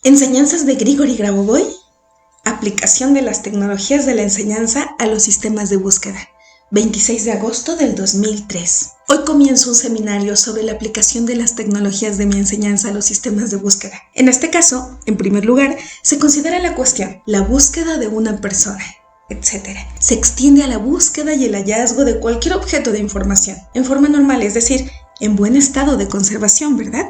Enseñanzas de Grigori Grabovoi, aplicación de las tecnologías de la enseñanza a los sistemas de búsqueda, 26 de agosto del 2003. Hoy comienzo un seminario sobre la aplicación de las tecnologías de mi enseñanza a los sistemas de búsqueda. En este caso, en primer lugar, se considera la cuestión, la búsqueda de una persona, etc. Se extiende a la búsqueda y el hallazgo de cualquier objeto de información, en forma normal, es decir, en buen estado de conservación, ¿verdad?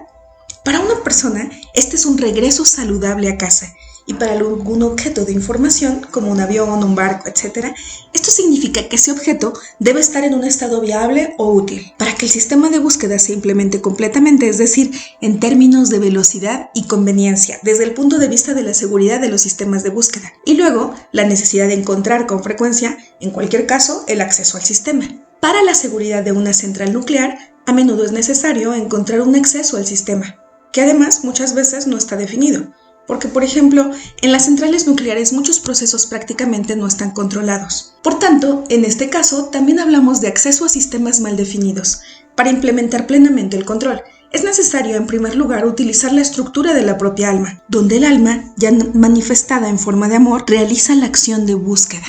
Para una persona, este es un regreso saludable a casa, y para algún objeto de información, como un avión, un barco, etc., esto significa que ese objeto debe estar en un estado viable o útil, para que el sistema de búsqueda se implemente completamente, es decir, en términos de velocidad y conveniencia, desde el punto de vista de la seguridad de los sistemas de búsqueda, y luego la necesidad de encontrar con frecuencia, en cualquier caso, el acceso al sistema. Para la seguridad de una central nuclear, a menudo es necesario encontrar un acceso al sistema, que además muchas veces no está definido, porque por ejemplo, en las centrales nucleares muchos procesos prácticamente no están controlados. Por tanto, en este caso también hablamos de acceso a sistemas mal definidos. Para implementar plenamente el control, es necesario en primer lugar utilizar la estructura de la propia alma, donde el alma, ya manifestada en forma de amor, realiza la acción de búsqueda.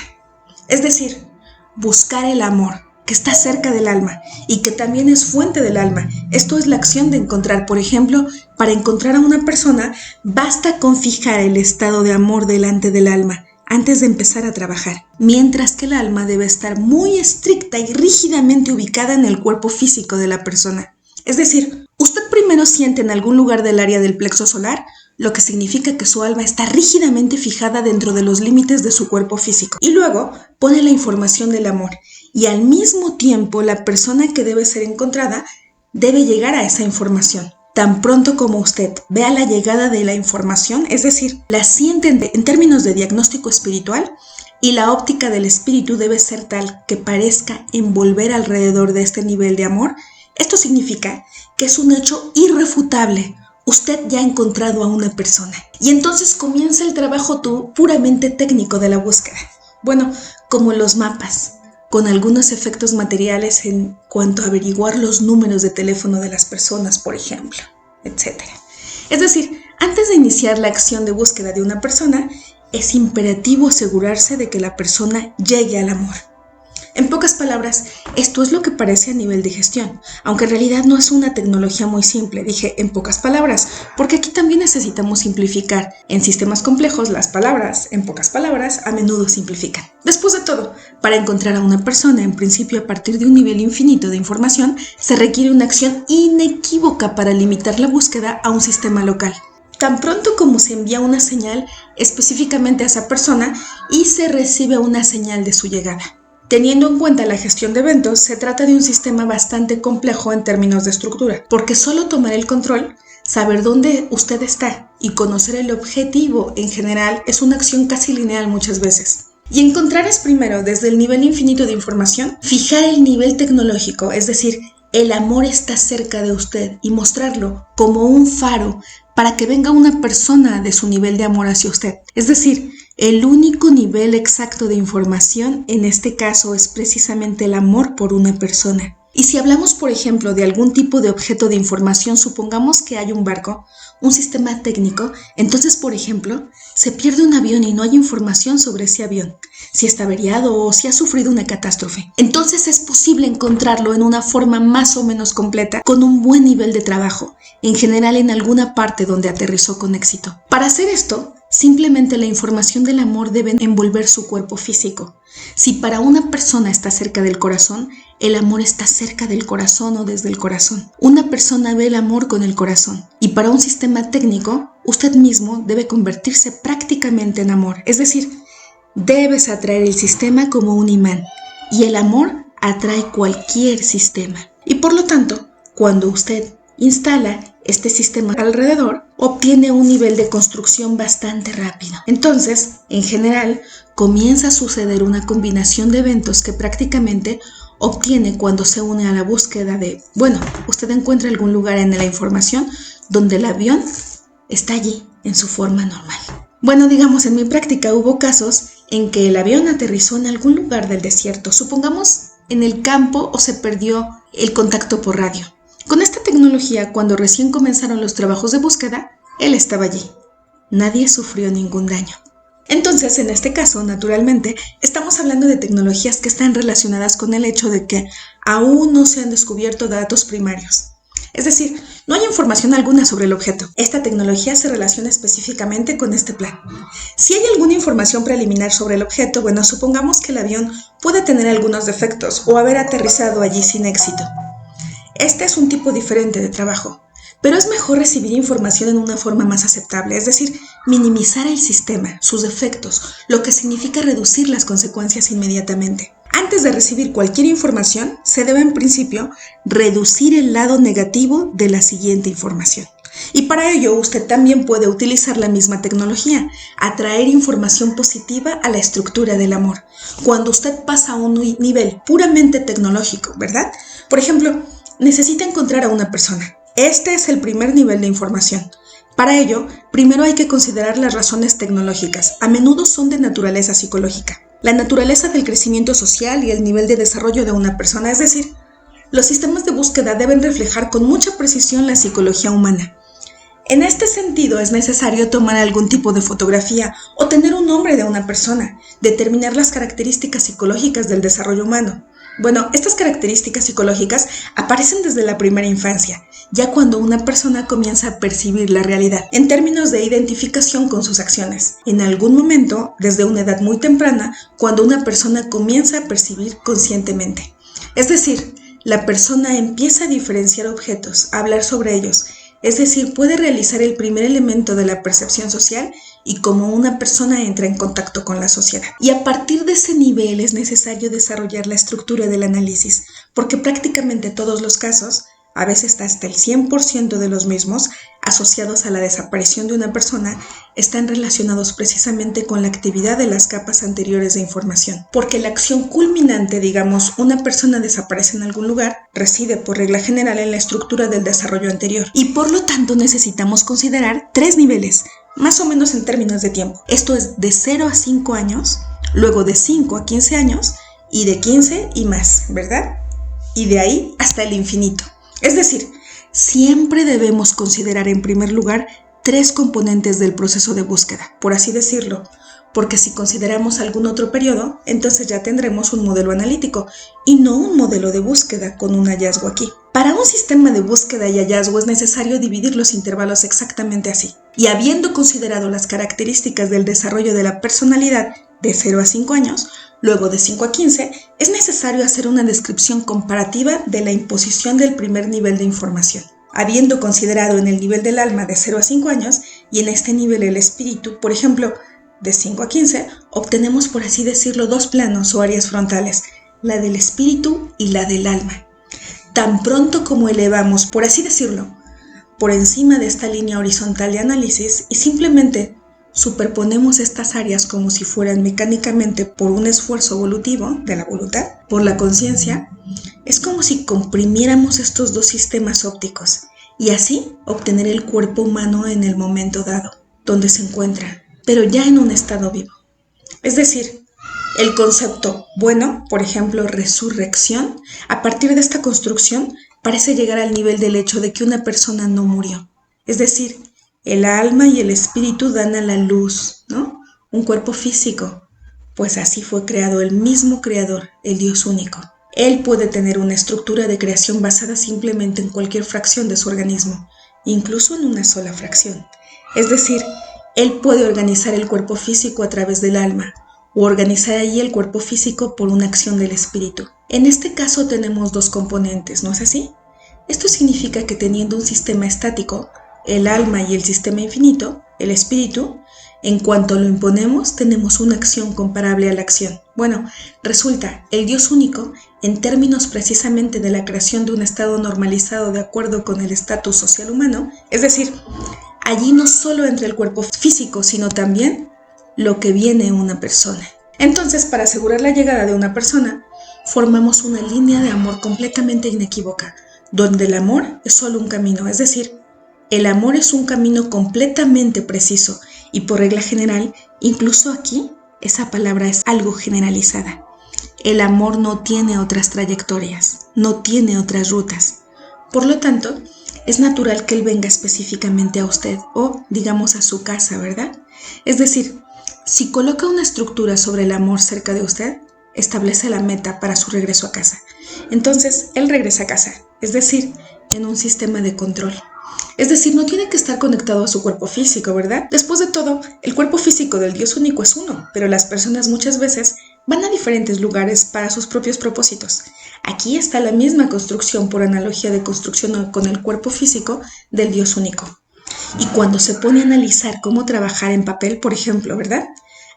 Es decir, buscar el amor, que está cerca del alma y que también es fuente del alma. Esto es la acción de encontrar. Por ejemplo, para encontrar a una persona, basta con fijar el estado de amor delante del alma antes de empezar a trabajar, mientras que el alma debe estar muy estricta y rígidamente ubicada en el cuerpo físico de la persona. Es decir, usted primero siente en algún lugar del área del plexo solar, lo que significa que su alma está rígidamente fijada dentro de los límites de su cuerpo físico, y luego pone la información del amor. Y al mismo tiempo, la persona que debe ser encontrada debe llegar a esa información. Tan pronto como usted vea la llegada de la información, es decir, la siente en términos de diagnóstico espiritual, y la óptica del espíritu debe ser tal que parezca envolver alrededor de este nivel de amor, esto significa que es un hecho irrefutable. Usted ya ha encontrado a una persona. Y entonces comienza el trabajo puramente técnico de la búsqueda. Bueno, como los mapas, con algunos efectos materiales en cuanto a averiguar los números de teléfono de las personas, por ejemplo, etc. Es decir, antes de iniciar la acción de búsqueda de una persona, es imperativo asegurarse de que la persona llegue al amor. En pocas palabras, esto es lo que parece a nivel de gestión, aunque en realidad no es una tecnología muy simple. Dije en pocas palabras, porque aquí también necesitamos simplificar. En sistemas complejos, las palabras, en pocas palabras, a menudo simplifican. Después de todo, para encontrar a una persona, en principio a partir de un nivel infinito de información, se requiere una acción inequívoca para limitar la búsqueda a un sistema local. Tan pronto como se envía una señal específicamente a esa persona y se recibe una señal de su llegada. Teniendo en cuenta la gestión de eventos, se trata de un sistema bastante complejo en términos de estructura, porque solo tomar el control, saber dónde usted está y conocer el objetivo en general es una acción casi lineal muchas veces. Y encontrar es primero, desde el nivel infinito de información, fijar el nivel tecnológico, es decir, el amor está cerca de usted y mostrarlo como un faro para que venga una persona de su nivel de amor hacia usted. Es decir, el único nivel exacto de información en este caso es precisamente el amor por una persona. Y si hablamos, por ejemplo, de algún tipo de objeto de información, supongamos que hay un barco, un sistema técnico, entonces, por ejemplo, se pierde un avión y no hay información sobre ese avión, si está averiado o si ha sufrido una catástrofe. Entonces es posible encontrarlo en una forma más o menos completa, con un buen nivel de trabajo, en general en alguna parte donde aterrizó con éxito. Para hacer esto, simplemente la información del amor debe envolver su cuerpo físico. Si para una persona está cerca del corazón, el amor está cerca del corazón o desde el corazón. Una persona ve el amor con el corazón. Y para un sistema técnico, usted mismo debe convertirse prácticamente en amor. Es decir, debes atraer el sistema como un imán. Y el amor atrae cualquier sistema. Y por lo tanto, cuando usted instala este sistema alrededor, obtiene un nivel de construcción bastante rápido. Entonces, en general, comienza a suceder una combinación de eventos que prácticamente obtiene cuando se une a la búsqueda de, usted encuentra algún lugar en la información donde el avión está allí en su forma normal. Digamos, en mi práctica hubo casos en que el avión aterrizó en algún lugar del desierto, supongamos en el campo, o se perdió el contacto por radio. Con esta tecnología, cuando recién comenzaron los trabajos de búsqueda, él estaba allí. Nadie sufrió ningún daño. Entonces, en este caso, naturalmente, estamos hablando de tecnologías que están relacionadas con el hecho de que aún no se han descubierto datos primarios. Es decir, no hay información alguna sobre el objeto. Esta tecnología se relaciona específicamente con este plan. Si hay alguna información preliminar sobre el objeto, bueno, supongamos que el avión puede tener algunos defectos o haber aterrizado allí sin éxito. Este es un tipo diferente de trabajo. Pero es mejor recibir información en una forma más aceptable, es decir, minimizar el sistema, sus defectos, lo que significa reducir las consecuencias inmediatamente. Antes de recibir cualquier información, se debe en principio reducir el lado negativo de la siguiente información. Y para ello usted también puede utilizar la misma tecnología, atraer información positiva a la estructura del amor. Cuando usted pasa a un nivel puramente tecnológico, ¿verdad? Por ejemplo, necesita encontrar a una persona. Este es el primer nivel de información. Para ello, primero hay que considerar las razones tecnológicas. A menudo son de naturaleza psicológica. La naturaleza del crecimiento social y el nivel de desarrollo de una persona, es decir, los sistemas de búsqueda deben reflejar con mucha precisión la psicología humana. En este sentido, es necesario tomar algún tipo de fotografía o tener un nombre de una persona, determinar las características psicológicas del desarrollo humano. Bueno, estas características psicológicas aparecen desde la primera infancia, ya cuando una persona comienza a percibir la realidad, en términos de identificación con sus acciones. En algún momento, desde una edad muy temprana, cuando una persona comienza a percibir conscientemente. Es decir, la persona empieza a diferenciar objetos, a hablar sobre ellos, es decir, puede realizar el primer elemento de la percepción social y como una persona entra en contacto con la sociedad. Y a partir de ese nivel es necesario desarrollar la estructura del análisis, porque prácticamente todos los casos, a veces hasta el 100% de los mismos, asociados a la desaparición de una persona, están relacionados precisamente con la actividad de las capas anteriores de información. Porque la acción culminante, digamos, una persona desaparece en algún lugar, reside por regla general en la estructura del desarrollo anterior. Y por lo tanto necesitamos considerar 3 niveles, más o menos en términos de tiempo. Esto es de 0 a 5 años, luego de 5 a 15 años y de 15 y más, ¿verdad? Y de ahí hasta el infinito. Es decir, siempre debemos considerar en primer lugar 3 componentes del proceso de búsqueda, por así decirlo, porque si consideramos algún otro periodo, entonces ya tendremos un modelo analítico y no un modelo de búsqueda con un hallazgo aquí. Para un sistema de búsqueda y hallazgo es necesario dividir los intervalos exactamente así. Y habiendo considerado las características del desarrollo de la personalidad de 0 a 5 años, luego de 5 a 15, es necesario hacer una descripción comparativa de la imposición del primer nivel de información. Habiendo considerado en el nivel del alma de 0 a 5 años y en este nivel el espíritu, por ejemplo, de 5 a 15, obtenemos, por así decirlo, 2 planos o áreas frontales, la del espíritu y la del alma. Tan pronto como elevamos, por así decirlo, por encima de esta línea horizontal de análisis y simplemente superponemos estas áreas como si fueran mecánicamente por un esfuerzo evolutivo de la voluntad, por la conciencia, es como si comprimiéramos estos 2 sistemas ópticos y así obtener el cuerpo humano en el momento dado, donde se encuentra, pero ya en un estado vivo. Es decir, el concepto bueno, por ejemplo, resurrección, a partir de esta construcción parece llegar al nivel del hecho de que una persona no murió. Es decir, el alma y el espíritu dan a la luz, ¿no? Un cuerpo físico, pues así fue creado el mismo creador, el Dios único. Él puede tener una estructura de creación basada simplemente en cualquier fracción de su organismo, incluso en una sola fracción. Es decir, Él puede organizar el cuerpo físico a través del alma, o organizar allí el cuerpo físico por una acción del espíritu. En este caso tenemos 2 componentes, ¿no es así? Esto significa que teniendo un sistema estático, el alma y el sistema infinito, el espíritu, en cuanto lo imponemos, tenemos una acción comparable a la acción. Bueno, resulta, el Dios único, en términos precisamente de la creación de un estado normalizado de acuerdo con el estatus social humano, es decir, allí no solo entra el cuerpo físico, sino también lo que viene una persona. Entonces, para asegurar la llegada de una persona, formamos una línea de amor completamente inequívoca, donde el amor es solo un camino, es decir, el amor es un camino completamente preciso y por regla general, incluso aquí, esa palabra es algo generalizada. El amor no tiene otras trayectorias, no tiene otras rutas. Por lo tanto, es natural que él venga específicamente a usted o, digamos, a su casa, ¿verdad? Es decir, si coloca una estructura sobre el amor cerca de usted, establece la meta para su regreso a casa. Entonces, él regresa a casa, es decir, en un sistema de control. Es decir, no tiene que estar conectado a su cuerpo físico, ¿verdad? Después de todo, el cuerpo físico del Dios único es uno, pero las personas muchas veces van a diferentes lugares para sus propios propósitos. Aquí está la misma construcción por analogía de construcción con el cuerpo físico del Dios único. Y cuando se pone a analizar cómo trabajar en papel, por ejemplo, ¿verdad?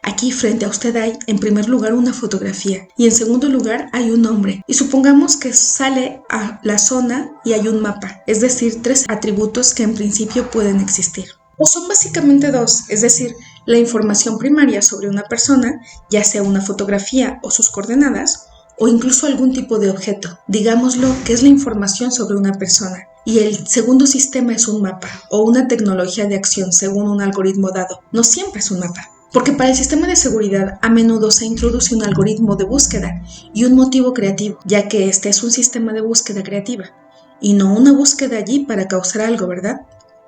Aquí frente a usted hay, en primer lugar, una fotografía y en segundo lugar hay un nombre. Y supongamos que sale a la zona y hay un mapa, es decir, 3 atributos que en principio pueden existir. O son básicamente 2, es decir, la información primaria sobre una persona, ya sea una fotografía o sus coordenadas, o incluso algún tipo de objeto. Digámoslo que es la información sobre una persona. Y el segundo sistema es un mapa o una tecnología de acción según un algoritmo dado. No siempre es un mapa. Porque para el sistema de seguridad a menudo se introduce un algoritmo de búsqueda y un motivo creativo, ya que este es un sistema de búsqueda creativa, y no una búsqueda allí para causar algo, ¿verdad?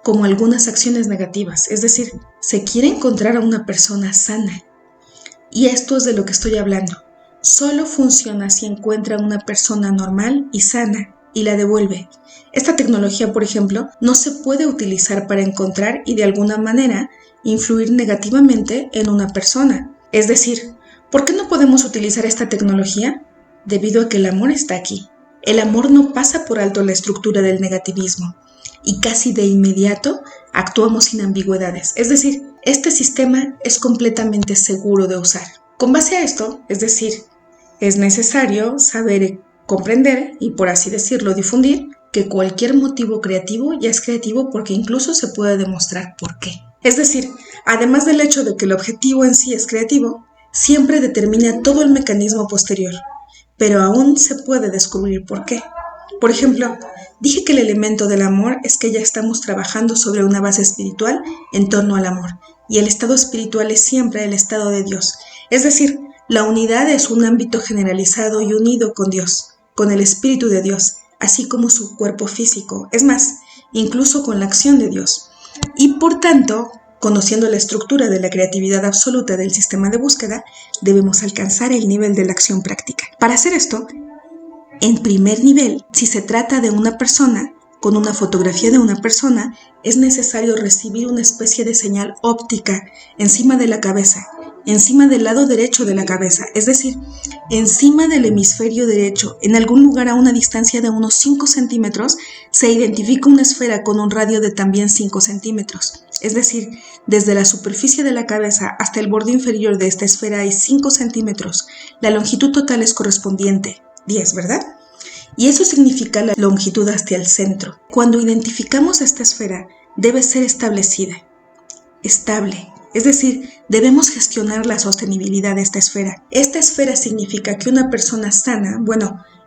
Como algunas acciones negativas, es decir, se quiere encontrar a una persona sana. Y esto es de lo que estoy hablando. Solo funciona si encuentra a una persona normal y sana y la devuelve. Esta tecnología, por ejemplo, no se puede utilizar para encontrar y de alguna manera influir negativamente en una persona. Es decir, ¿por qué no podemos utilizar esta tecnología? Debido a que el amor está aquí. El amor no pasa por alto la estructura del negativismo y casi de inmediato actuamos sin ambigüedades. Es decir, este sistema es completamente seguro de usar. Con base a esto, es decir, es necesario saber comprender y, por así decirlo, difundir que cualquier motivo creativo ya es creativo porque incluso se puede demostrar por qué. Es decir, además del hecho de que el objetivo en sí es creativo, siempre determina todo el mecanismo posterior, pero aún se puede descubrir por qué. Por ejemplo, dije que el elemento del amor es que ya estamos trabajando sobre una base espiritual en torno al amor, y el estado espiritual es siempre el estado de Dios. Es decir, la unidad es un ámbito generalizado y unido con Dios, con el Espíritu de Dios, así como su cuerpo físico, es más, incluso con la acción de Dios. Y por tanto, conociendo la estructura de la creatividad absoluta del sistema de búsqueda, debemos alcanzar el nivel de la acción práctica. Para hacer esto, en primer nivel, si se trata de una persona, con una fotografía de una persona, es necesario recibir una especie de señal óptica encima de la cabeza, encima del lado derecho de la cabeza, es decir, encima del hemisferio derecho, en algún lugar a una distancia de unos 5 centímetros, se identifica una esfera con un radio de también 5 centímetros. Es decir, desde la superficie de la cabeza hasta el borde inferior de esta esfera hay 5 centímetros. La longitud total es correspondiente, 10, ¿verdad? Y eso significa la longitud hacia el centro. Cuando identificamos esta esfera, debe ser establecida, estable. Es decir, debemos gestionar la sostenibilidad de esta esfera. Esta esfera significa que una persona sana,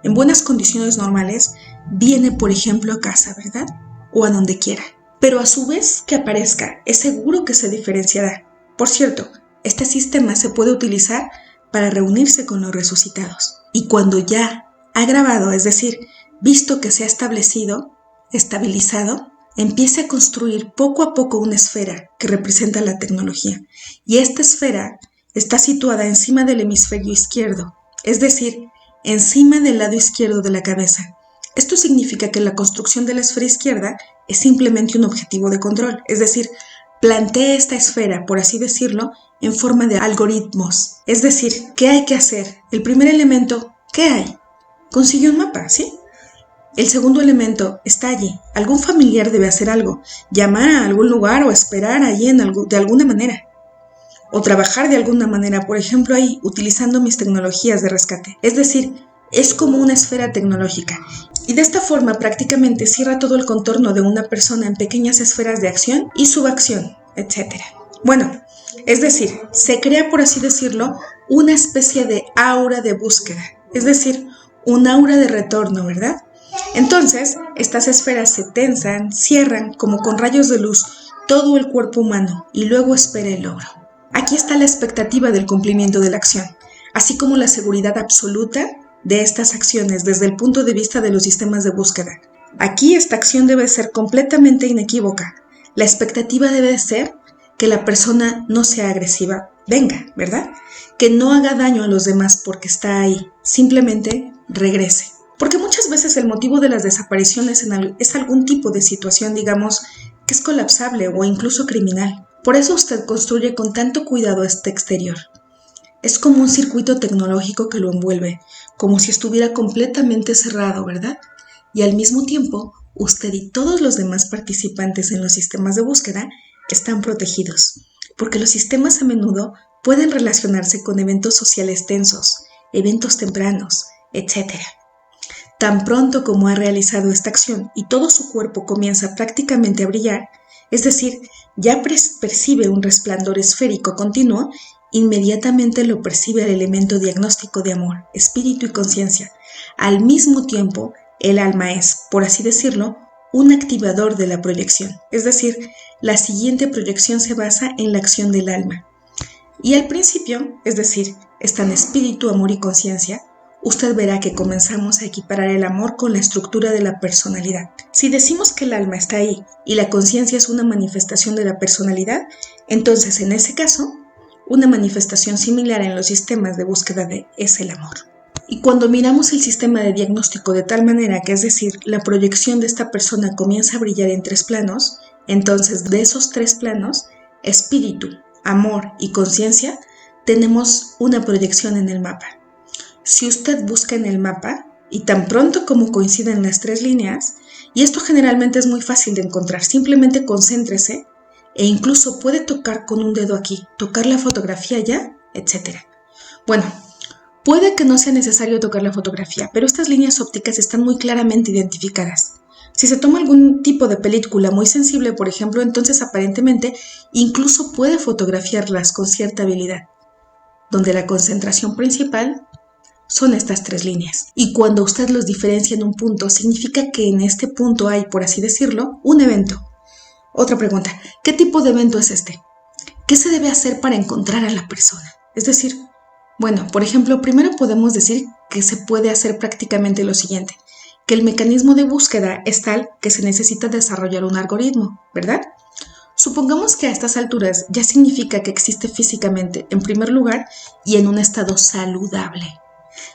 en buenas condiciones normales, viene, por ejemplo, a casa, ¿verdad? O a donde quiera. Pero a su vez que aparezca, es seguro que se diferenciará. Por cierto, este sistema se puede utilizar para reunirse con los resucitados. Y cuando ya ha grabado, es decir, visto que se ha estabilizado, empiece a construir poco a poco una esfera que representa la tecnología. Y esta esfera está situada encima del hemisferio izquierdo, es decir, encima del lado izquierdo de la cabeza. Esto significa que la construcción de la esfera izquierda es simplemente un objetivo de control, es decir, plantee esta esfera, por así decirlo, en forma de algoritmos. Es decir, ¿qué hay que hacer? El primer elemento, ¿qué hay? Consigue un mapa, ¿sí? El segundo elemento está allí. Algún familiar debe hacer algo, llamar a algún lugar o esperar allí de alguna manera. O trabajar de alguna manera, por ejemplo ahí, utilizando mis tecnologías de rescate. Es decir, es como una esfera tecnológica. Y de esta forma prácticamente cierra todo el contorno de una persona en pequeñas esferas de acción y subacción, etc. Bueno, es decir, se crea, por así decirlo, una especie de aura de búsqueda. Es decir, un aura de retorno, ¿verdad? Entonces, estas esferas se tensan, cierran como con rayos de luz todo el cuerpo humano y luego espera el logro. Aquí está la expectativa del cumplimiento de la acción, así como la seguridad absoluta de estas acciones desde el punto de vista de los sistemas de búsqueda. Aquí esta acción debe ser completamente inequívoca. La expectativa debe ser que la persona no sea agresiva, venga, ¿verdad? Que no haga daño a los demás porque está ahí, simplemente regrese. Porque muchas veces el motivo de las desapariciones es algún tipo de situación, digamos, que es colapsable o incluso criminal. Por eso usted construye con tanto cuidado este exterior. Es como un circuito tecnológico que lo envuelve, como si estuviera completamente cerrado, ¿verdad? Y al mismo tiempo, usted y todos los demás participantes en los sistemas de búsqueda están protegidos, porque los sistemas a menudo pueden relacionarse con eventos sociales tensos, eventos tempranos, etc. Tan pronto como ha realizado esta acción y todo su cuerpo comienza prácticamente a brillar, es decir, ya percibe un resplandor esférico continuo, inmediatamente lo percibe el elemento diagnóstico de amor, espíritu y conciencia. Al mismo tiempo, el alma es, por así decirlo, un activador de la proyección, es decir, la siguiente proyección se basa en la acción del alma. Y al principio, es decir, están espíritu, amor y conciencia, usted verá que comenzamos a equiparar el amor con la estructura de la personalidad. Si decimos que el alma está ahí y la conciencia es una manifestación de la personalidad, entonces en ese caso, una manifestación similar en los sistemas de búsqueda es el amor. Y cuando miramos el sistema de diagnóstico de tal manera que, es decir, la proyección de esta persona comienza a brillar en 3 planos, entonces de esos 3 planos, espíritu, amor y conciencia, tenemos una proyección en el mapa. Si usted busca en el mapa, y tan pronto como coinciden las 3 líneas, y esto generalmente es muy fácil de encontrar, simplemente concéntrese e incluso puede tocar con un dedo aquí, tocar la fotografía ya, etc. Bueno, puede que no sea necesario tocar la fotografía, pero estas líneas ópticas están muy claramente identificadas. Si se toma algún tipo de película muy sensible, por ejemplo, entonces aparentemente incluso puede fotografiarlas con cierta habilidad, donde la concentración principal son estas 3 líneas. Y cuando usted los diferencia en un punto, significa que en este punto hay, por así decirlo, un evento. Otra pregunta, ¿qué tipo de evento es este? ¿Qué se debe hacer para encontrar a la persona? Es decir, bueno, por ejemplo, primero podemos decir que se puede hacer prácticamente lo siguiente, que el mecanismo de búsqueda es tal que se necesita desarrollar un algoritmo, ¿verdad? Supongamos que a estas alturas ya significa que existe físicamente, en primer lugar, y en un estado saludable.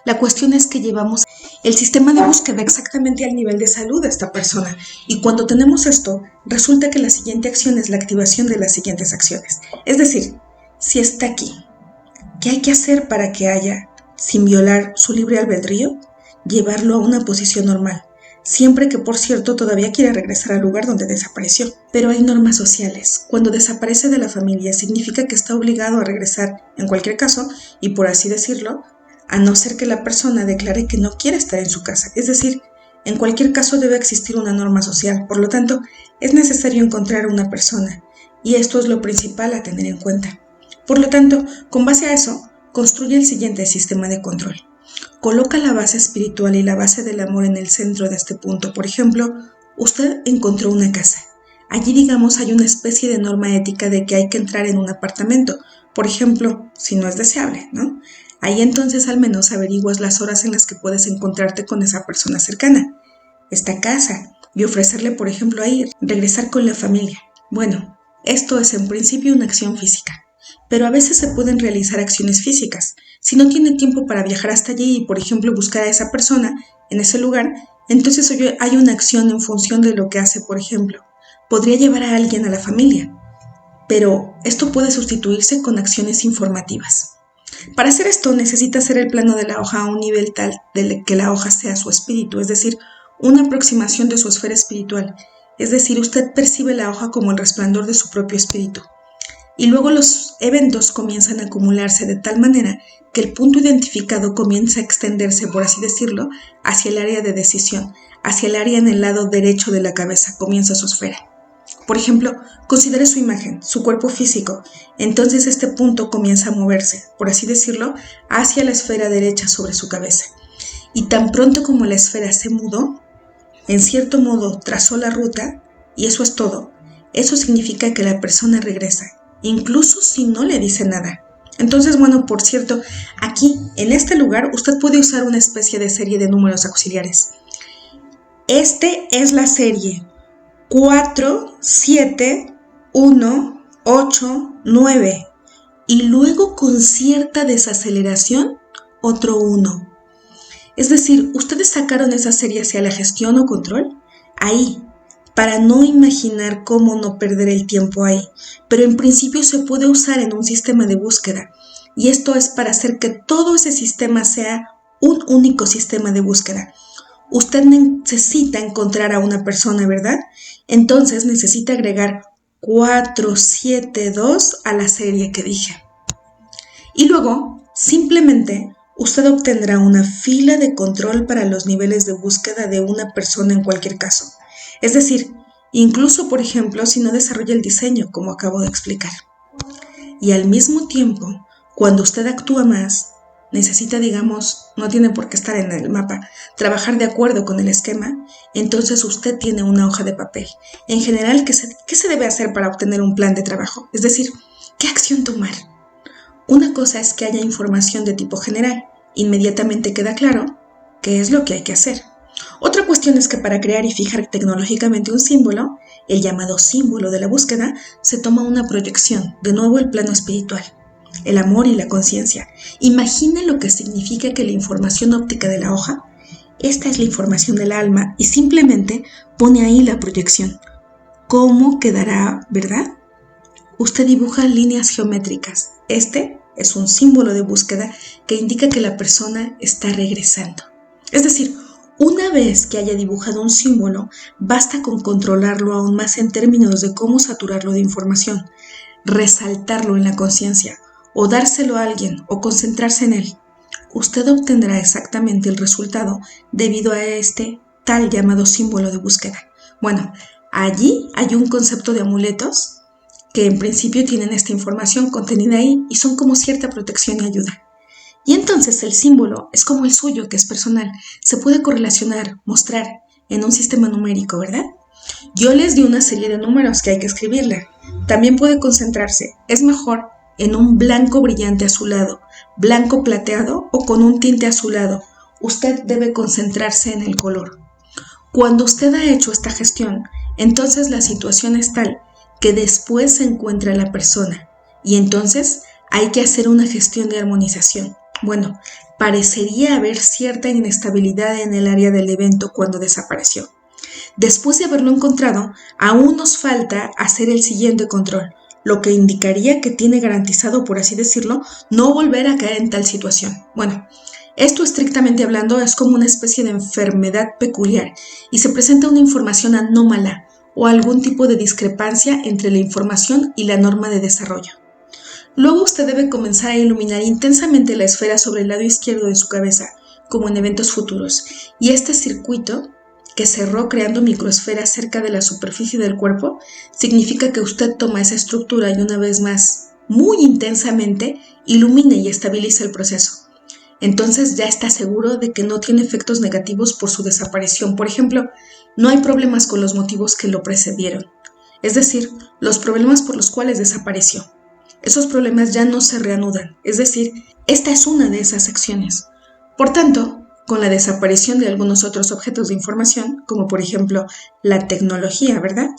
La cuestión es que llevamos el sistema de búsqueda exactamente al nivel de salud de esta persona, y cuando tenemos esto, resulta que la siguiente acción es la activación de las siguientes acciones. Es decir, si está aquí, ¿qué hay que hacer para que haya, sin violar su libre albedrío? Llevarlo a una posición normal, siempre que, por cierto, todavía quiera regresar al lugar donde desapareció. Pero hay normas sociales. Cuando desaparece de la familia, significa que está obligado a regresar en cualquier caso, y por así decirlo, a no ser que la persona declare que no quiere estar en su casa. Es decir, en cualquier caso debe existir una norma social. Por lo tanto, es necesario encontrar una persona, y esto es lo principal a tener en cuenta. Por lo tanto, con base a eso, construye el siguiente sistema de control. Coloca la base espiritual y la base del amor en el centro de este punto. Por ejemplo, usted encontró una casa. Allí, digamos, hay una especie de norma ética de que hay que entrar en un apartamento. Por ejemplo, si no es deseable, ¿no? Ahí entonces al menos averiguas las horas en las que puedes encontrarte con esa persona cercana, esta casa, y ofrecerle, por ejemplo, a ir, regresar con la familia. Bueno, esto es en principio una acción física, pero a veces se pueden realizar acciones físicas. Si no tiene tiempo para viajar hasta allí y, por ejemplo, buscar a esa persona en ese lugar, entonces hay una acción en función de lo que hace, por ejemplo. Podría llevar a alguien a la familia, pero esto puede sustituirse con acciones informativas. Para hacer esto necesita hacer el plano de la hoja a un nivel tal de que la hoja sea su espíritu, es decir, una aproximación de su esfera espiritual. Es decir, usted percibe la hoja como el resplandor de su propio espíritu. Y luego los eventos comienzan a acumularse de tal manera que el punto identificado comienza a extenderse, por así decirlo, hacia el área de decisión, hacia el área en el lado derecho de la cabeza, comienza su esfera. Por ejemplo, considere su imagen, su cuerpo físico. Entonces este punto comienza a moverse, por así decirlo, hacia la esfera derecha sobre su cabeza. Y tan pronto como la esfera se mudó, en cierto modo trazó la ruta, y eso es todo. Eso significa que la persona regresa, incluso si no le dice nada. Entonces, bueno, por cierto, aquí, en este lugar, usted puede usar una especie de serie de números auxiliares. Este es la serie 4, 7, 1, 8, 9 y luego con cierta desaceleración otro 1. Es decir, ustedes sacaron esa serie hacia la gestión o control ahí, para no imaginar cómo no perder el tiempo ahí, pero en principio se puede usar en un sistema de búsqueda y esto es para hacer que todo ese sistema sea un único sistema de búsqueda. Usted necesita encontrar a una persona, ¿verdad? Entonces necesita agregar 4, 7, 2 a la serie que dije. Y luego, simplemente, usted obtendrá una fila de control para los niveles de búsqueda de una persona en cualquier caso. Es decir, incluso, por ejemplo, si no desarrolla el diseño, como acabo de explicar. Y al mismo tiempo, cuando usted actúa más, necesita, digamos, no tiene por qué estar en el mapa, trabajar de acuerdo con el esquema, entonces usted tiene una hoja de papel. En general, ¿qué se debe hacer para obtener un plan de trabajo? Es decir, ¿qué acción tomar? Una cosa es que haya información de tipo general. Inmediatamente queda claro qué es lo que hay que hacer. Otra cuestión es que para crear y fijar tecnológicamente un símbolo, el llamado símbolo de la búsqueda, se toma una proyección, de nuevo el plano espiritual, el amor y la conciencia. Imagine lo que significa que la información óptica de la hoja, esta es la información del alma y simplemente pone ahí la proyección. ¿Cómo quedará, verdad? Usted dibuja líneas geométricas. Este es un símbolo de búsqueda que indica que la persona está regresando. Es decir, una vez que haya dibujado un símbolo, basta con controlarlo aún más en términos de cómo saturarlo de información, resaltarlo en la conciencia, o dárselo a alguien, o concentrarse en él. Usted obtendrá exactamente el resultado debido a este tal llamado símbolo de búsqueda. Bueno, allí hay un concepto de amuletos que en principio tienen esta información contenida ahí y son como cierta protección y ayuda. Y entonces el símbolo es como el suyo, que es personal, se puede correlacionar, mostrar en un sistema numérico, ¿verdad? Yo les di una serie de números que hay que escribirle. También puede concentrarse, es mejor en un blanco brillante azulado, blanco plateado o con un tinte azulado. Usted debe concentrarse en el color. Cuando usted ha hecho esta gestión, entonces la situación es tal que después se encuentra la persona y entonces hay que hacer una gestión de armonización. Bueno, parecería haber cierta inestabilidad en el área del evento cuando desapareció. Después de haberlo encontrado, aún nos falta hacer el siguiente control, lo que indicaría que tiene garantizado, por así decirlo, no volver a caer en tal situación. Bueno, esto estrictamente hablando es como una especie de enfermedad peculiar y se presenta una información anómala o algún tipo de discrepancia entre la información y la norma de desarrollo. Luego usted debe comenzar a iluminar intensamente la esfera sobre el lado izquierdo de su cabeza, como en eventos futuros, y este circuito, que cerró creando microesferas cerca de la superficie del cuerpo, significa que usted toma esa estructura y una vez más, muy intensamente, ilumina y estabiliza el proceso. Entonces ya está seguro de que no tiene efectos negativos por su desaparición. Por ejemplo, no hay problemas con los motivos que lo precedieron, es decir, los problemas por los cuales desapareció. Esos problemas ya no se reanudan, es decir, esta es una de esas secciones. Por tanto, con la desaparición de algunos otros objetos de información, como por ejemplo la tecnología, ¿verdad?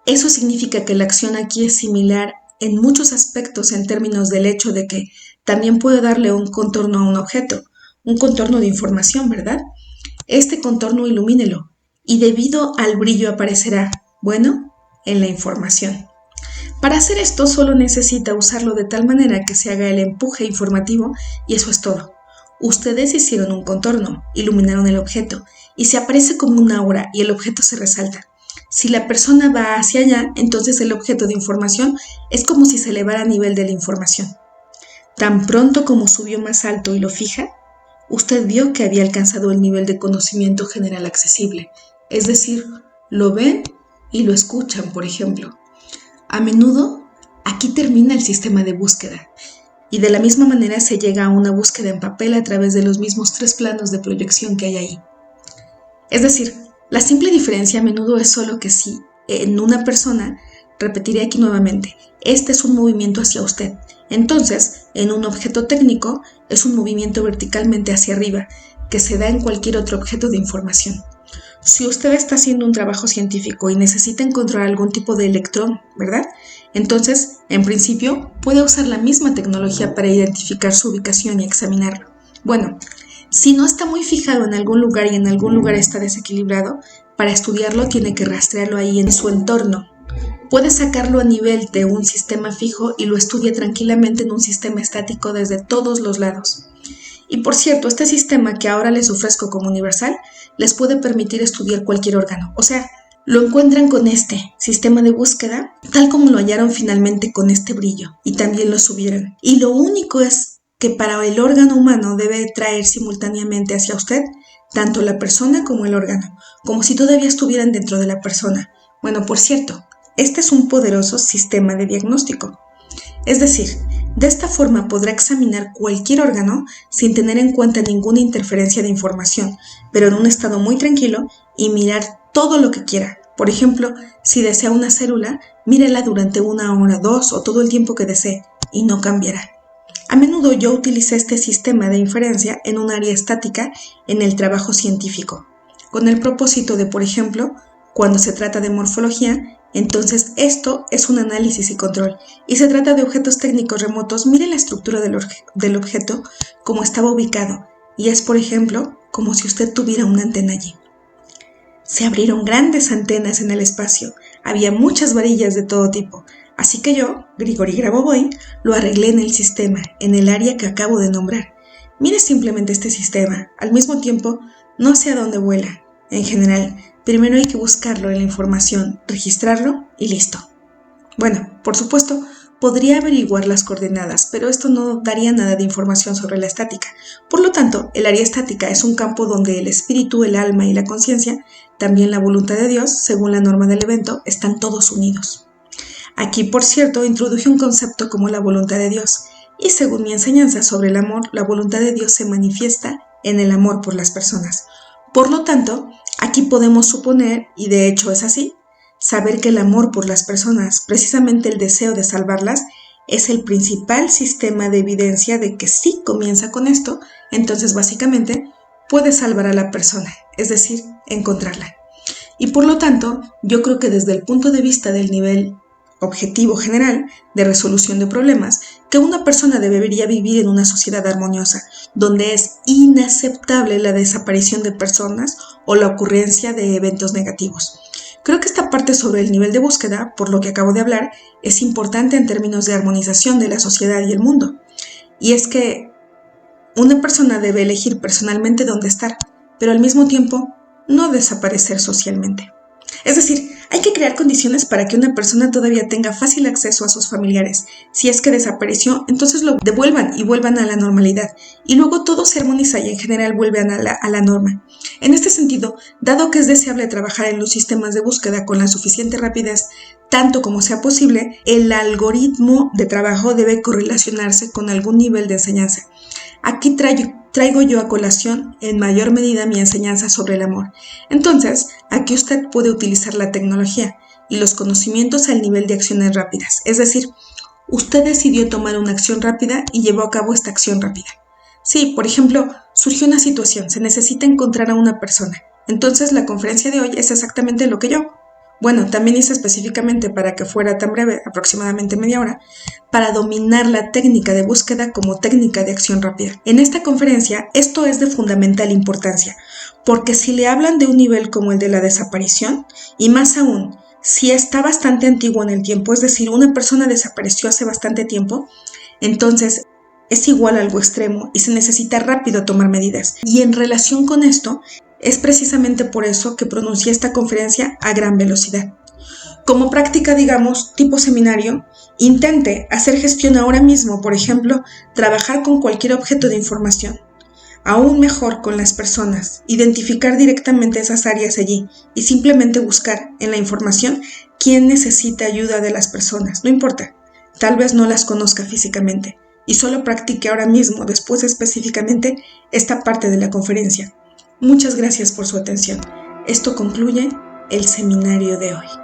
Eso significa que la acción aquí es similar en muchos aspectos en términos del hecho de que también puede darle un contorno a un objeto, un contorno de información, ¿verdad? Este contorno ilumínelo y debido al brillo aparecerá, bueno, en la información. Para hacer esto solo necesita usarlo de tal manera que se haga el empuje informativo y eso es todo. Ustedes hicieron un contorno, iluminaron el objeto y se aparece como una aura y el objeto se resalta. Si la persona va hacia allá, entonces el objeto de información es como si se elevara a nivel de la información. Tan pronto como subió más alto y lo fija, usted vio que había alcanzado el nivel de conocimiento general accesible, es decir, lo ven y lo escuchan, por ejemplo. A menudo, aquí termina el sistema de búsqueda, y de la misma manera se llega a una búsqueda en papel a través de los mismos 3 planos de proyección que hay ahí. Es decir, la simple diferencia a menudo es solo que si en una persona, repetiré aquí nuevamente, este es un movimiento hacia usted, entonces en un objeto técnico es un movimiento verticalmente hacia arriba, que se da en cualquier otro objeto de información. Si usted está haciendo un trabajo científico y necesita encontrar algún tipo de electrón, ¿verdad? Entonces, en principio, puede usar la misma tecnología para identificar su ubicación y examinarlo. Bueno, si no está muy fijado en algún lugar y en algún lugar está desequilibrado, para estudiarlo tiene que rastrearlo ahí en su entorno. Puede sacarlo a nivel de un sistema fijo y lo estudia tranquilamente en un sistema estático desde todos los lados. Y por cierto, este sistema que ahora les ofrezco como universal les puede permitir estudiar cualquier órgano. O sea, lo encuentran con este sistema de búsqueda, tal como lo hallaron finalmente con este brillo, y también lo subieron. Y lo único es que para el órgano humano debe traer simultáneamente hacia usted tanto la persona como el órgano, como si todavía estuvieran dentro de la persona. Bueno, por cierto, este es un poderoso sistema de diagnóstico. Es decir, de esta forma podrá examinar cualquier órgano sin tener en cuenta ninguna interferencia de información, pero en un estado muy tranquilo y mirar todo lo que quiera. Por ejemplo, si desea una célula, mírela durante 1 hora, 2 o todo el tiempo que desee y no cambiará. A menudo yo utilicé este sistema de inferencia en un área estática en el trabajo científico, con el propósito de, por ejemplo, cuando se trata de morfología, entonces esto es un análisis y control, y se trata de objetos técnicos remotos. Mire la estructura del objeto como estaba ubicado, y es, por ejemplo, como si usted tuviera una antena allí. Se abrieron grandes antenas en el espacio, había muchas varillas de todo tipo, así que yo, Grigori Grabovoi, lo arreglé en el sistema, en el área que acabo de nombrar. Mire simplemente este sistema, al mismo tiempo, no sé a dónde vuela. En general, primero hay que buscarlo en la información, registrarlo y listo. Bueno, por supuesto, podría averiguar las coordenadas, pero esto no daría nada de información sobre la estática. Por lo tanto, el área estática es un campo donde el espíritu, el alma y la conciencia, también la voluntad de Dios, según la norma del evento, están todos unidos. Aquí, por cierto, introduje un concepto como la voluntad de Dios, y según mi enseñanza sobre el amor, la voluntad de Dios se manifiesta en el amor por las personas. Por lo tanto, aquí podemos suponer, y de hecho es así, saber que el amor por las personas, precisamente el deseo de salvarlas, es el principal sistema de evidencia de que si comienza con esto, entonces básicamente puede salvar a la persona, es decir, encontrarla. Y por lo tanto, yo creo que desde el punto de vista del nivel objetivo general de resolución de problemas, que una persona debería vivir en una sociedad armoniosa, donde es inaceptable la desaparición de personas o la ocurrencia de eventos negativos. Creo que esta parte sobre el nivel de búsqueda, por lo que acabo de hablar, es importante en términos de armonización de la sociedad y el mundo. Y es que una persona debe elegir personalmente dónde estar, pero al mismo tiempo no desaparecer socialmente. Es decir, hay que crear condiciones para que una persona todavía tenga fácil acceso a sus familiares. Si es que desapareció, entonces lo devuelvan y vuelvan a la normalidad. Y luego todo se armoniza y en general vuelven a la norma. En este sentido, dado que es deseable trabajar en los sistemas de búsqueda con la suficiente rapidez, tanto como sea posible, el algoritmo de trabajo debe correlacionarse con algún nivel de enseñanza. Aquí traigo yo a colación en mayor medida mi enseñanza sobre el amor. Entonces, aquí usted puede utilizar la tecnología y los conocimientos al nivel de acciones rápidas. Es decir, usted decidió tomar una acción rápida y llevó a cabo esta acción rápida. Sí, por ejemplo, surgió una situación, se necesita encontrar a una persona. Entonces, la conferencia de hoy es exactamente lo que yo. Bueno, también hice específicamente para que fuera tan breve, aproximadamente media hora, para dominar la técnica de búsqueda como técnica de acción rápida. En esta conferencia, esto es de fundamental importancia, porque si le hablan de un nivel como el de la desaparición, y más aún, si está bastante antiguo en el tiempo, es decir, una persona desapareció hace bastante tiempo, entonces es igual a algo extremo y se necesita rápido tomar medidas. Y en relación con esto, es precisamente por eso que pronuncié esta conferencia a gran velocidad. Como práctica, digamos, tipo seminario, intente hacer gestión ahora mismo, por ejemplo, trabajar con cualquier objeto de información. Aún mejor con las personas, identificar directamente esas áreas allí y simplemente buscar en la información quién necesita ayuda de las personas. No importa, tal vez no las conozca físicamente y solo practique ahora mismo, después específicamente, esta parte de la conferencia. Muchas gracias por su atención. Esto concluye el seminario de hoy.